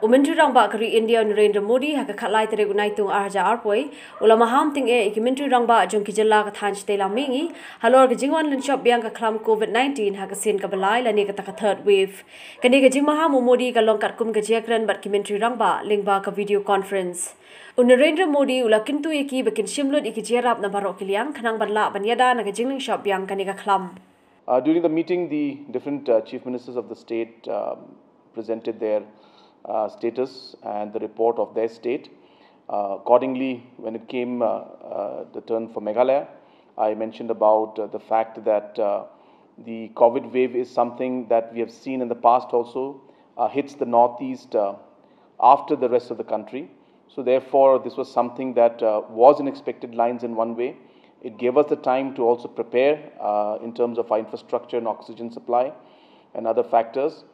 Umentri rangba kari India Narendra Modi haka khatlai tere gunai tung arja arpoi ulama ham ting ikimentri rangba jong kijalla ka thanch te lamingi halor ka jingwan lin shop biang ka klam COVID-19 haka sin ka balai la ne ka taka third wave kani ka jingma ham Modi ka long kat kum ka jekran bat kimentri rangba lingba ka video conference Narendra Modi ula kintu iki bakin shimlot iki jerap na barok kiliang khanang banla banyada na ka jingling shop biang kani ka klam. During the meeting, the different chief ministers of the state presented their status and the report of their state. Accordingly, when it came the turn for Meghalaya, I mentioned about the fact that the COVID wave is something that we have seen in the past also, hits the northeast after the rest of the country. So therefore, this was something that was in expected lines in one way. It gave us the time to also prepare in terms of our infrastructure and oxygen supply and other factors.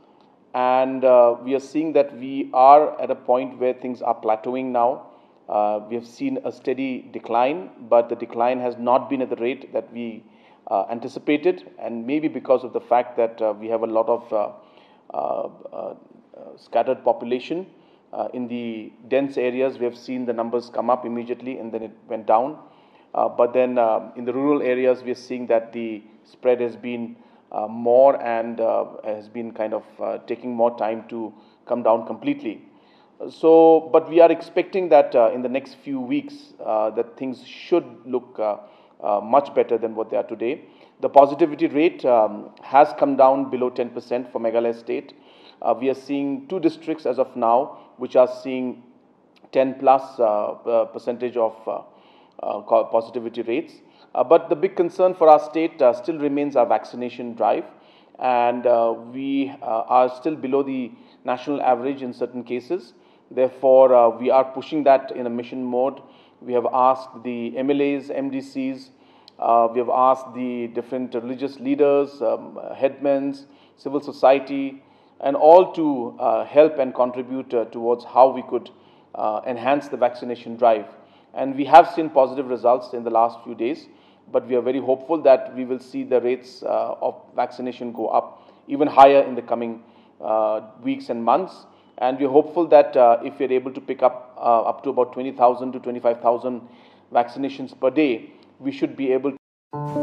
And we are seeing that we are at a point where things are plateauing now. We have seen a steady decline, but the decline has not been at the rate that we anticipated, and maybe because of the fact that we have a lot of scattered population. In the dense areas, we have seen the numbers come up immediately and then it went down. But then in the rural areas, we are seeing that the spread has been more and has been kind of taking more time to come down completely. So, but we are expecting that in the next few weeks that things should look much better than what they are today. The positivity rate has come down below 10% for Meghalaya state. We are seeing 2 districts as of now which are seeing 10 plus percentage of positivity rates. But the big concern for our state still remains our vaccination drive, and we are still below the national average in certain cases. Therefore, we are pushing that in a mission mode. We have asked the MLAs, MDCs, we have asked the different religious leaders, headmen, civil society, and all to help and contribute towards how we could enhance the vaccination drive. And we have seen positive results in the last few days, but we are very hopeful that we will see the rates of vaccination go up even higher in the coming weeks and months. And we are hopeful that if we are able to pick up to about 20,000 to 25,000 vaccinations per day, we should be able to